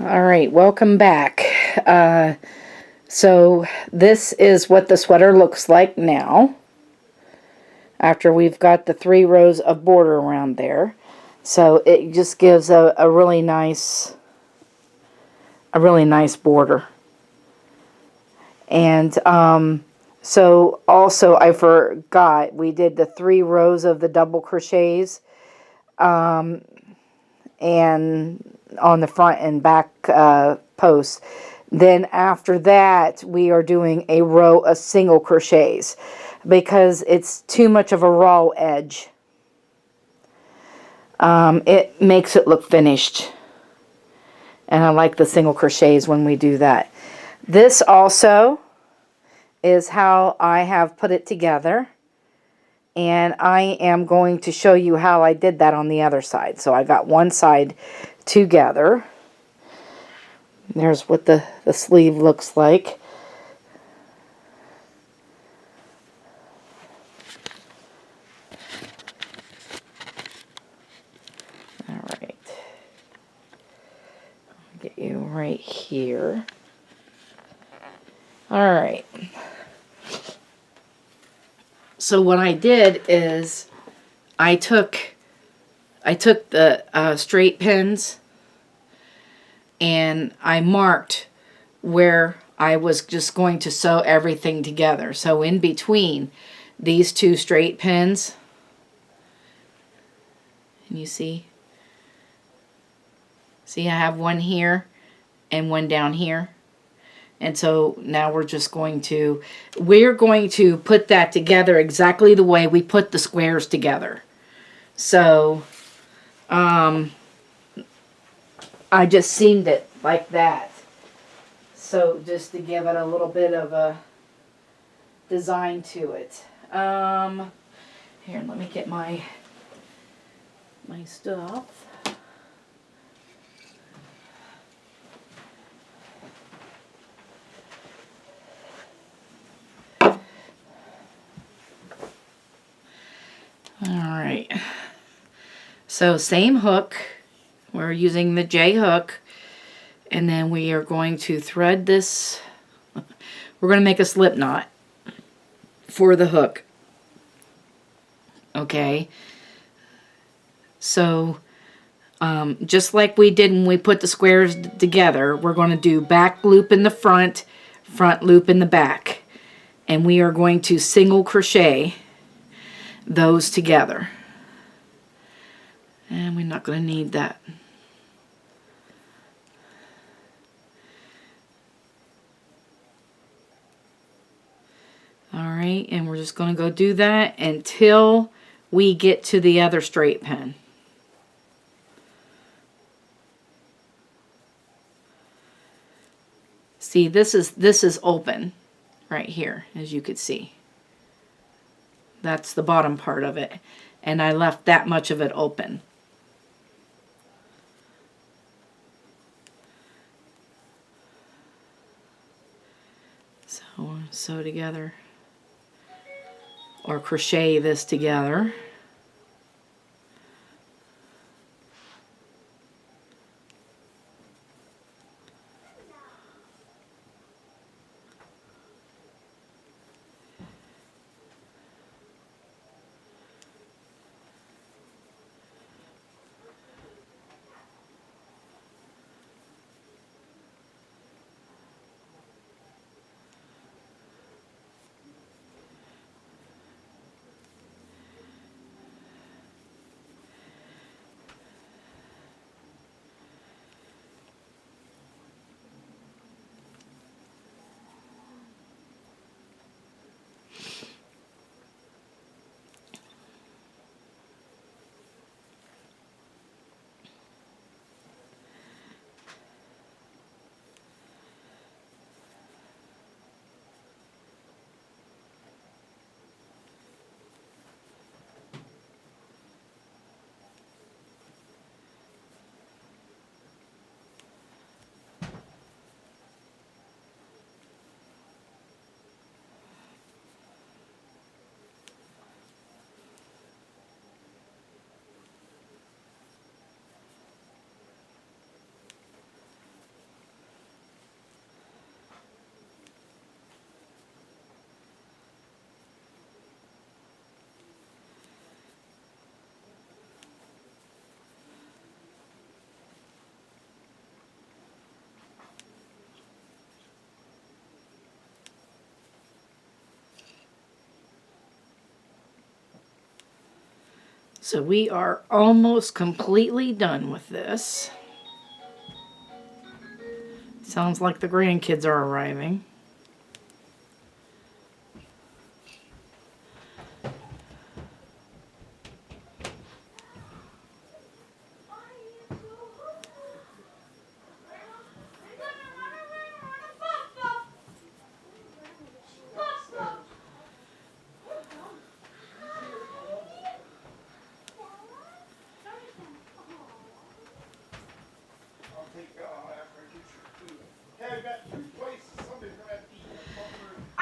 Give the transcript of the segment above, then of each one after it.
All right, welcome back. So this is what the sweater looks like now, after we've got the 3 rows of border around there. So it just gives a really nice border. And so also I forgot, we did the 3 rows of the double crochets, and on the front and back posts. Then after that, we are doing a row of single crochets because it's too much of a raw edge. It makes it look finished. And I like the single crochets when we do that. This also is how I have put it together. And I am going to show you how I did that on the other side. So I got one side together. There's what the sleeve looks like. Alright. Get you right here. Alright. So what I did is I took the straight pins and I marked where I was just going to sew everything together. So in between these 2 straight pins, and you see I have one here and one down here. And so now we're going to put that together exactly the way we put the squares together. So I just seamed it like that. So just to give it a little bit of a design to it. Here, let me get my stuff. Alright, so same hook, we're using the J hook, and then we are going to thread this, we're going to make a slip knot for the hook. Okay, so just like we did when we put the squares together, we're going to do back loop in the front loop in the back, and we are going to single crochet those together. And we're not going to need that. Alright, and we're just going to go do that until we get to the other straight pin. See, this is open right here, as you could see. That's the bottom part of it, and I left that much of it open. So sew together or crochet this together. So we are almost completely done with this. Sounds like the grandkids are arriving.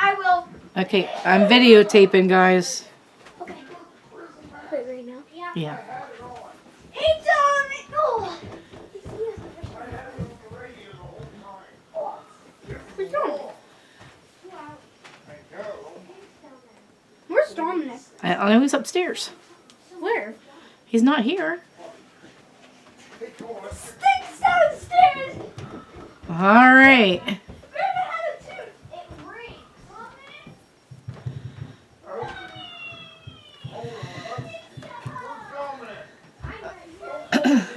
I will. Okay, I'm videotaping, guys. Okay. Wait, right now? Yeah. Hey, John! No! Where's John? Where's Dominic? I know he's upstairs. Where? He's not here. Sticks downstairs! All right.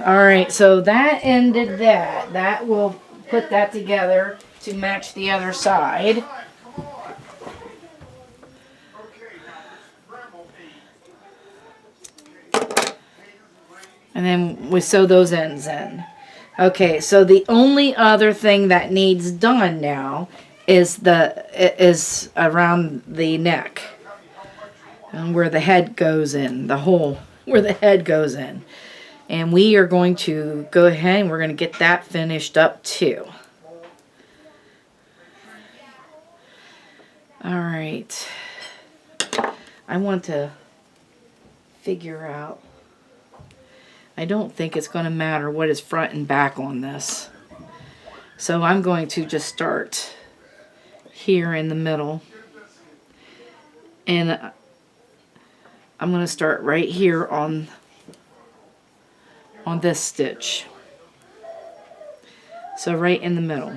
All right, so that ended that. That will put that together to match the other side. And then we sew those ends in. Okay, so the only other thing that needs done now is around the neck. And where the head goes in, the hole where the head goes in. And we are going to go ahead and we're going to get that finished up too. All right. I want to figure out. I don't think it's going to matter what is front and back on this. So I'm going to just start here in the middle. And I'm going to start right here on this stitch. So right in the middle.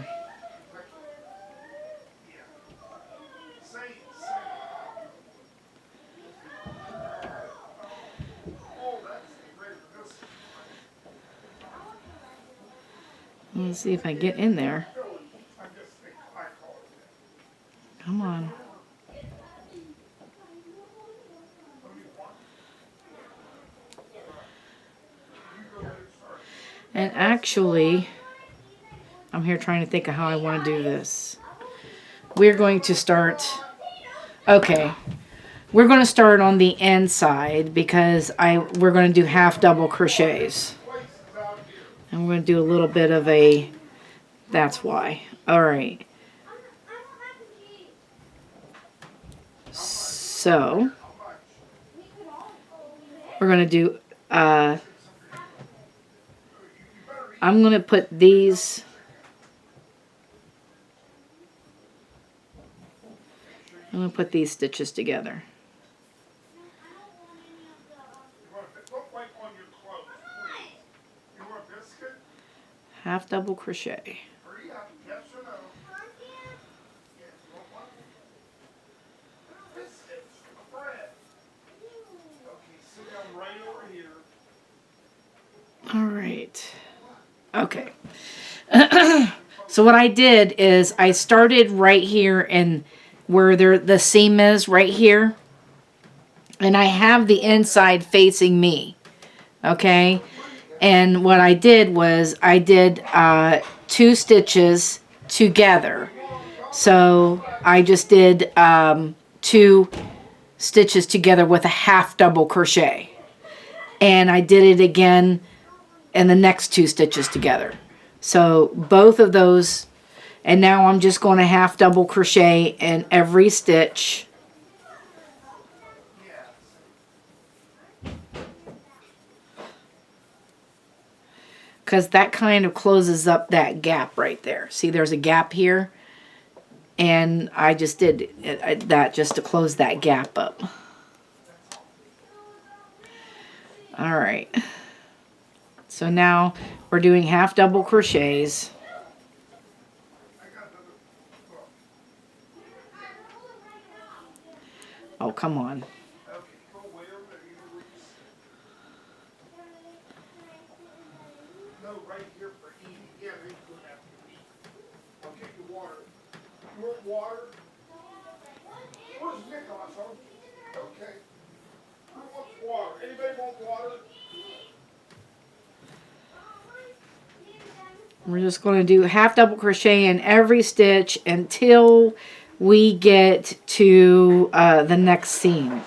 Let's see if I get in there. Come on. And actually, I'm here trying to think of how I want to do this. We're going to start, okay, we're going to start on the inside because we're going to do half double crochets. And we're going to do a little bit of a, that's why. All right. So, we're going to do, I'm going to put these, I'm going to put these stitches together. Half double crochet. All right. Okay. So what I did is I started right here and where the seam is right here. And I have the inside facing me. Okay. And what I did was I did 2 stitches together. So I just did 2 stitches together with a half double crochet. And I did it again in the next 2 stitches together. So both of those, and now I'm just going to half double crochet in every stitch. Because that kind of closes up that gap right there. See, there's a gap here. And I just did that just to close that gap up. All right. So now we're doing half double crochets. Oh, come on. no right here for eating. Yeah, they don't have to eat. I'll get you water. You want water? Where's Nicholas? Okay. Who wants water? Anybody want water? We're just going to do half double crochet in every stitch until we get to the next seam.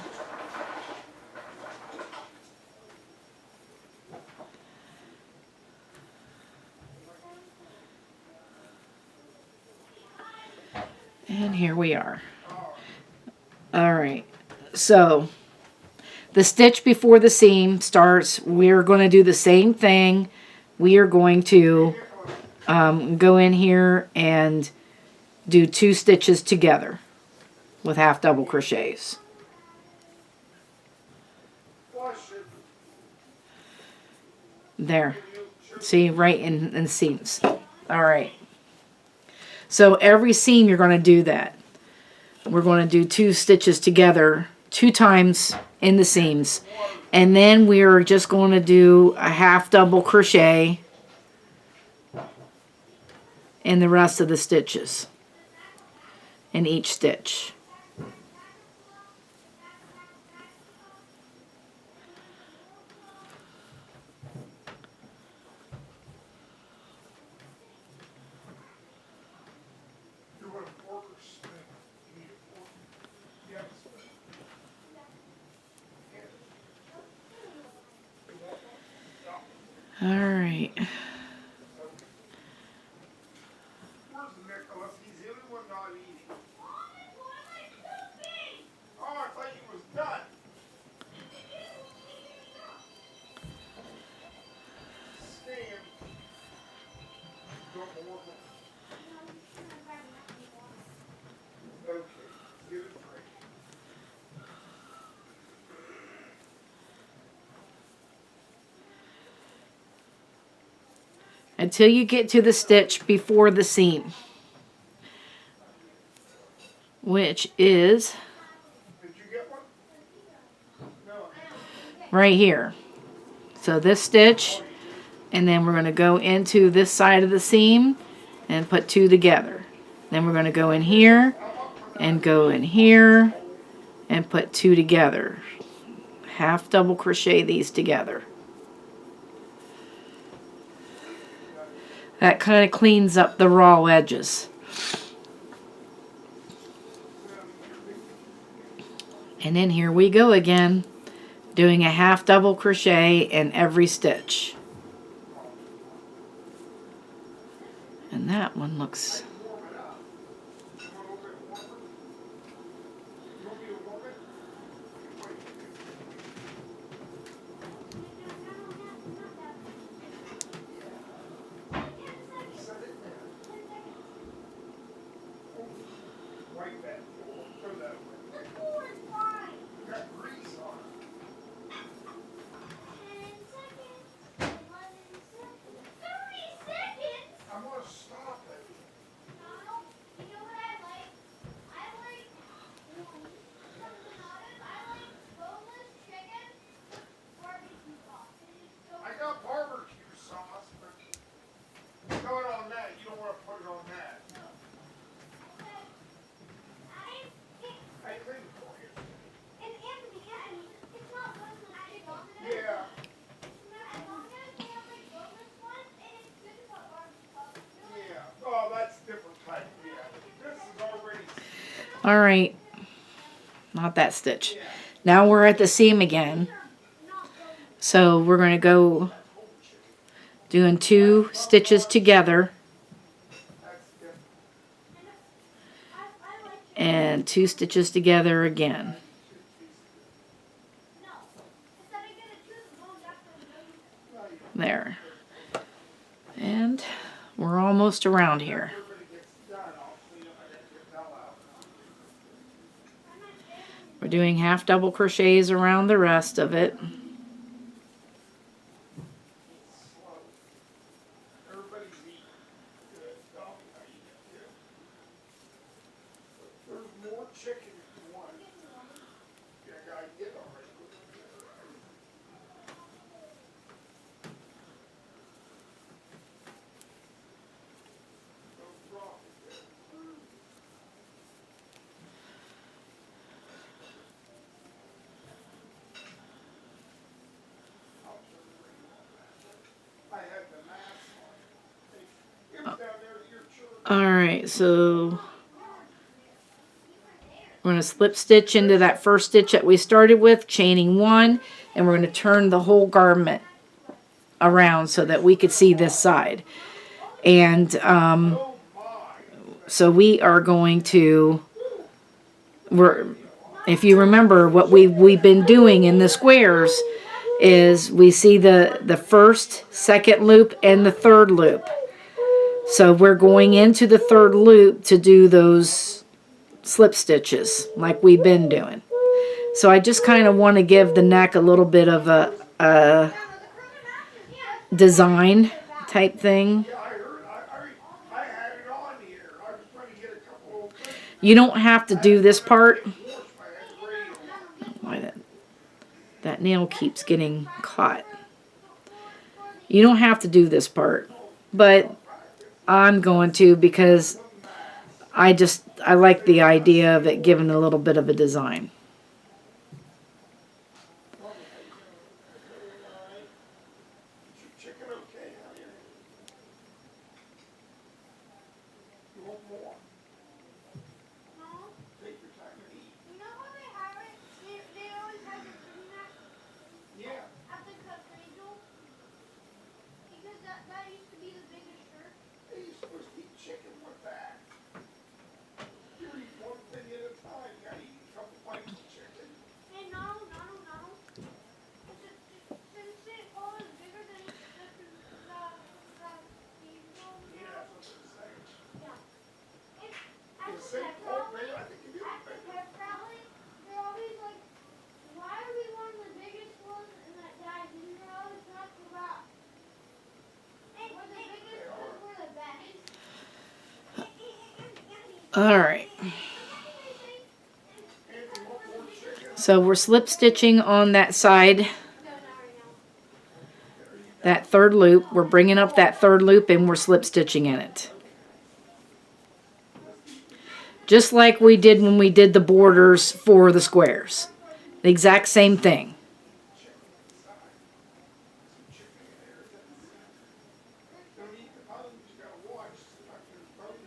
And here we are. All right, so the stitch before the seam starts. We're going to do the same thing. We are going to go in here and do 2 stitches together with half double crochets. There. See, right in the seams. All right. So every seam you're going to do that. We're going to do 2 stitches together 2 times in the seams. And then we're just going to do a half double crochet in the rest of the stitches in each stitch. All right. Where's Nicholas? He's the only one not eating. Oh, I thought he was done. Stand. Don't work. Okay, give it a break. Until you get to the stitch before the seam, which is Did you get one? No. right here. So this stitch, and then we're going to go into this side of the seam and put 2 together. Then we're going to go in here and go in here and put 2 together. Half double crochet these together. That kind of cleans up the raw edges. And then here we go again, doing a half double crochet in every stitch. And that one looks... Wipe that floor. Throw that away. Got grease on it. 30 seconds. I'm gonna stop it. You know what I like? I like boneless chicken, barbecue sauce. I got barbecue sauce, but throw it on that. You don't want to put it on that. I cleaned it for you. And Anthony, it's not boneless chicken. Yeah. As long as they have like boneless ones, and it's good to put barbecue sauce. Yeah. Oh, that's different type. Yeah. This is already. All right. Not that stitch. Now we're at the seam again. So we're going to go doing 2 stitches together and 2 stitches together again. There. And we're almost around here. We're doing half double crochets around the rest of it. Everybody's eating. Good. Oh, I eat it too. There's more chicken if you want. Yeah, I did already. Alright, so we're going to slip stitch into that first stitch that we started with, chaining 1, and we're going to turn the whole garment around so that we could see this side. And so we are going to, if you remember what we've been doing in the squares, is we see the first, second loop, and the third loop. So we're going into the third loop to do those slip stitches like we've been doing. So I just kind of want to give the neck a little bit of a design type thing. Yeah, I heard, I had it on here. I was trying to get a couple of things. You don't have to do this part. I had radio. Why that nail keeps getting caught. You don't have to do this part, but I'm going to because I like the idea of it giving a little bit of a design. Chicken okay, honey? You want more? No. Take your time and eat. You know how they have it? They always have it in that Yeah. at the cathedral? Because that used to be the biggest shirt. Hey, you're supposed to eat chicken with that. You eat one thing at a time. You gotta eat a couple bites of chicken. Hey, no. Since it was bigger than the cathedral, Yeah, that's what I'm saying. yeah. In St. Paul, man, I think it is At the bigger. pep rally, they're always like, why are we one of the biggest ones in that guy? And they're always talking about, we're the biggest because we're the best. Alright, And you want more chicken? so we're slip stitching on that side, No, not right now. that third loop. We're bringing up that third loop and we're slip stitching in it. Just like we did when we did the borders for the squares. The exact same thing. Don't eat the bones. You gotta watch. Stuck in the bones.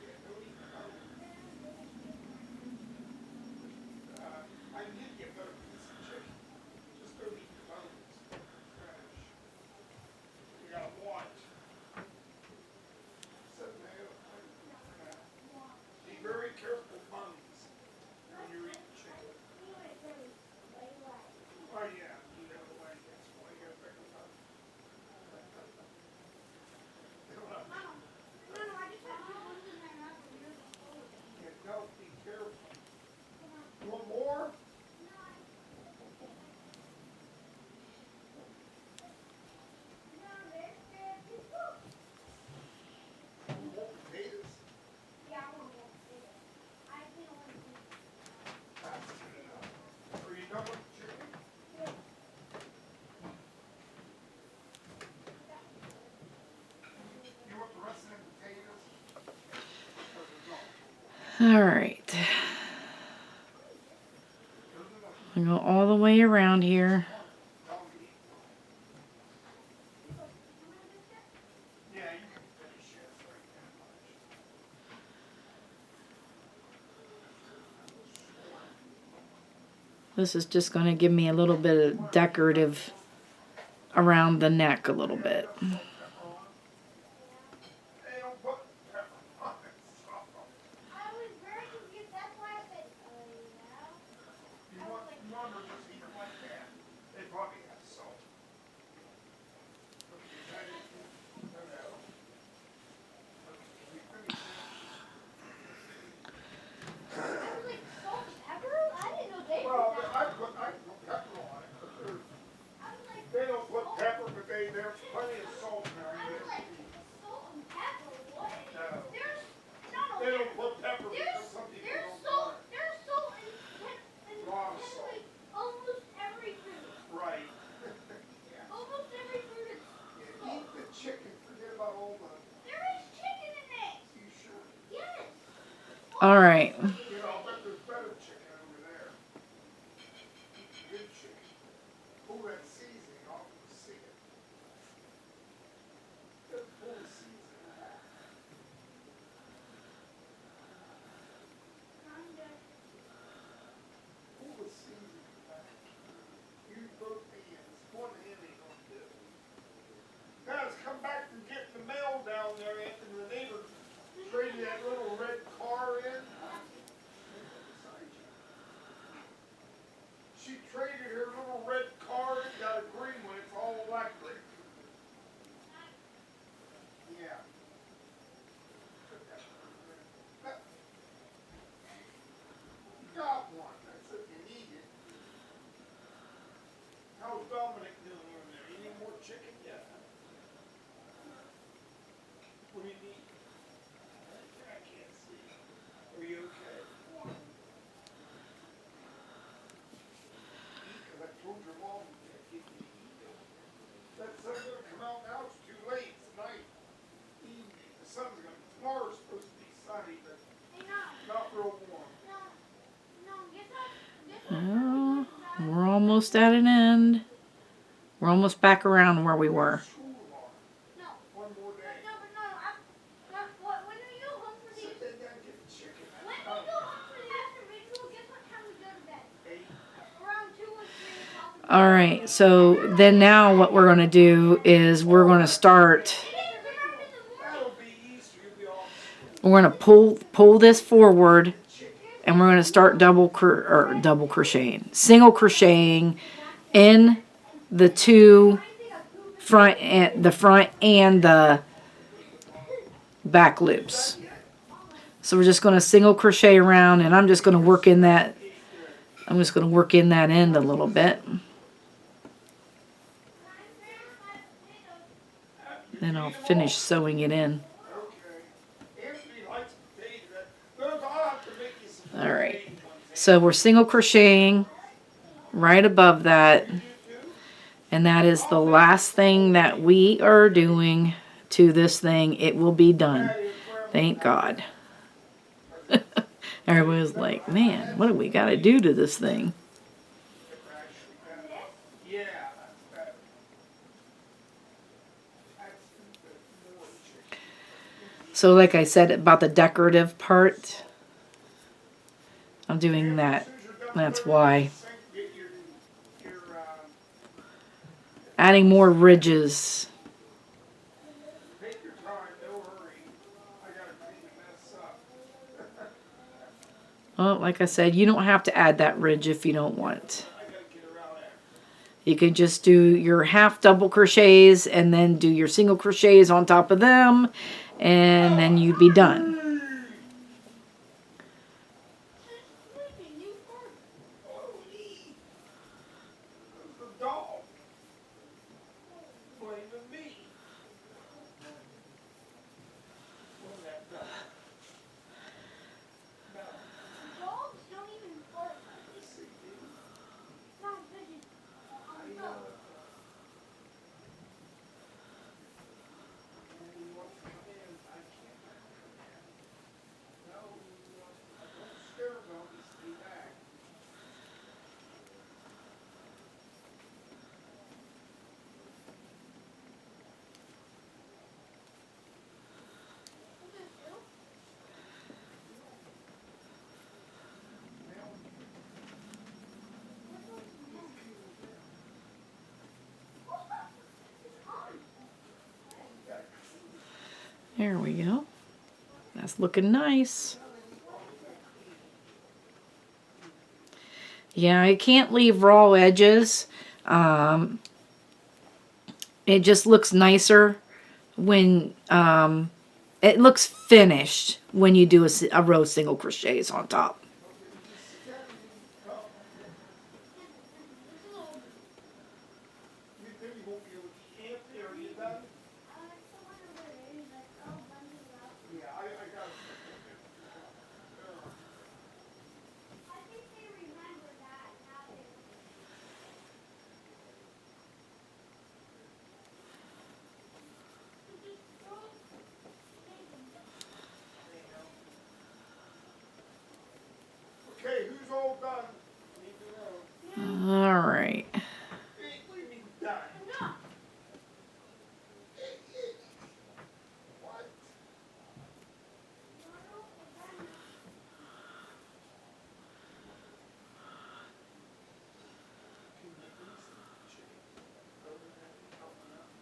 Yeah, don't eat the bones. I can give you a better piece of chicken. Just don't eat the bones. Trash. You gotta watch. So now, be very careful of bones when you're eating chicken. Oh yeah, you know the way. That's why you gotta pick them up. No, I just had two ones in there not for years. Yeah, no, be careful. You want more? You want potatoes? Yeah, I want more potatoes. I think I want to eat. That's good enough. Are you done with the chicken? You want the rest of the potatoes? Or the dog? Alright. I go all the way around here. Dog eat. Yeah, you can finish it right now. This is just going to give me a little bit of decorative around the neck a little bit. They don't put pepper on it, so. I was very confused. That's why I said, yeah. You want them to just eat it like that? They probably have salt. I was like, salt and pepper? I didn't know they Well, did that. I put pepper on it, but I was like, they don't put pepper, but there's plenty of salt in there. I was like, salt and pepper? What? No. There's, no, They don't put pepper because there's, some people there's don't salt, want it. there's salt in Lot of salt. like almost every food. Right. Yeah. Almost every food is Yeah, eat the chicken, forget about all the, there is chicken in it. you sure? Yes. Alright. You know, I bet there's better chicken over there. Good chicken. Pull that seasoning off and see it. Just pull the seasoning off. Dominic doing over there? You need more chicken yet? What do you need? I can't see. Are you okay? Because I told your mom you can't get me to eat. That sun's gonna come out now. It's too late. It's night. Evening. The sun's gonna. Tomorrow's supposed to be sunny, but Hey, no, not real warm. no, no, get that. Oh, we're almost at an end. We're almost back around where we were. School tomorrow. No, One more day. but no, when are you home for these? Sit down and get the chicken. When we go home for the after ritual, guess what time we go to bed? 8. Around 2 or 3 o'clock. All right, so then now what we're going to do is we're going to start, That'll be Easter. You'll be off. we're going to pull this forward, and we're going to start double crocheting, single crocheting in the two front and the back loops. So we're just going to single crochet around, and I'm just going to work in that. I'm just going to work in that end a little bit. Then I'll finish sewing it in. Okay. Anthony likes potato. Those I'll have to make you some. All right. So we're single crocheting right above that. And that is the last thing that we are doing to this thing. It will be done. Thank God. Everybody was like, man, what do we got to do to this thing? Yeah, that's better. That's more chicken. So like I said about the decorative part, I'm doing that. That's why. Get your Adding more ridges. take your time, no hurry. I gotta clean the mess up. Well, like I said, you don't have to add that ridge if you don't want. I gotta get her out there. You can just do your half double crochets and then do your single crochets on top of them, and then you'd be done. Holy! The dog. Blaming me. What was that dog? No. Dogs don't even bark. Yes, they do. Not pigeons. I know it. And he wants to come in. I can't let him come in. No, don't scare him. Don't stay back. There we go. That's looking nice. Yeah, I can't leave raw edges. It just looks nicer when it looks finished when you do a row single crochets on top. You think you won't be able to camp there? Are you done? Yeah, I got it. I think they remember that now they Okay, who's all done? Need to know. All right. Hey, what do you mean done? What?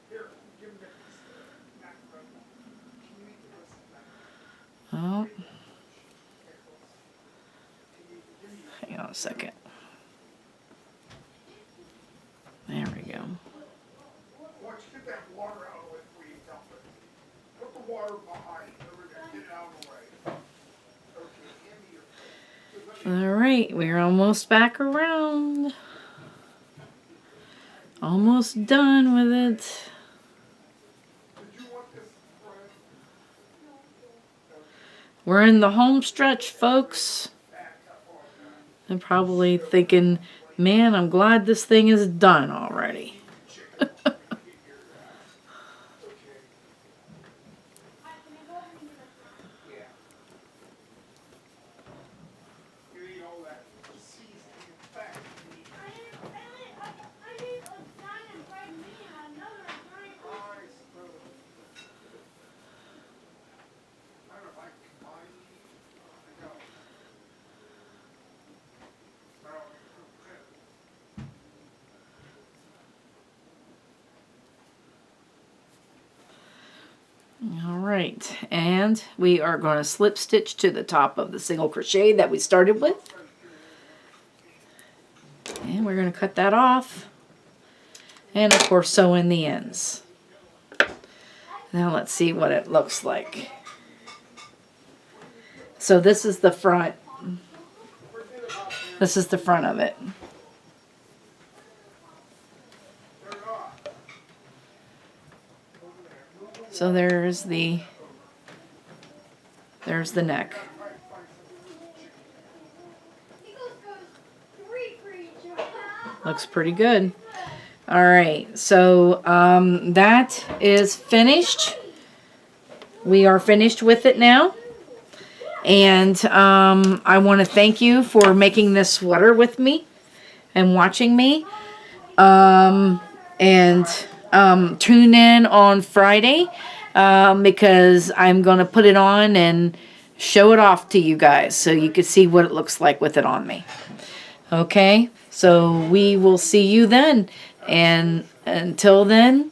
Here, give me that piece of macaroni. Can you eat the rest of that? Oh, Give me hang on a second. There we go. Why don't you get that water out of the way before you dump it? Put the water behind over there, get it out of the way. Okay, hand me your plate. All right, we're almost back around. Almost done with it. Did you want this, Brian? We're in the home stretch, folks. I'm probably thinking, man, I'm glad this thing is done already. You eat all that seasoning and fat. I need a giant fried meat and another giant I suppose. I don't know if I can combine these. I know. All right, and we are going to slip stitch to the top of the single crochet that we started with. And we're going to cut that off. And of course sew in the ends. Now let's see what it looks like. So this is the front. This is the front of it. So there's the neck. Looks pretty good. All right, so that is finished. We are finished with it now. And I want to thank you for making this sweater with me and watching me. Tune in on Friday because I'm going to put it on and show it off to you guys so you can see what it looks like with it on me. Okay, so we will see you then. And until then,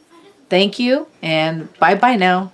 thank you and bye-bye now.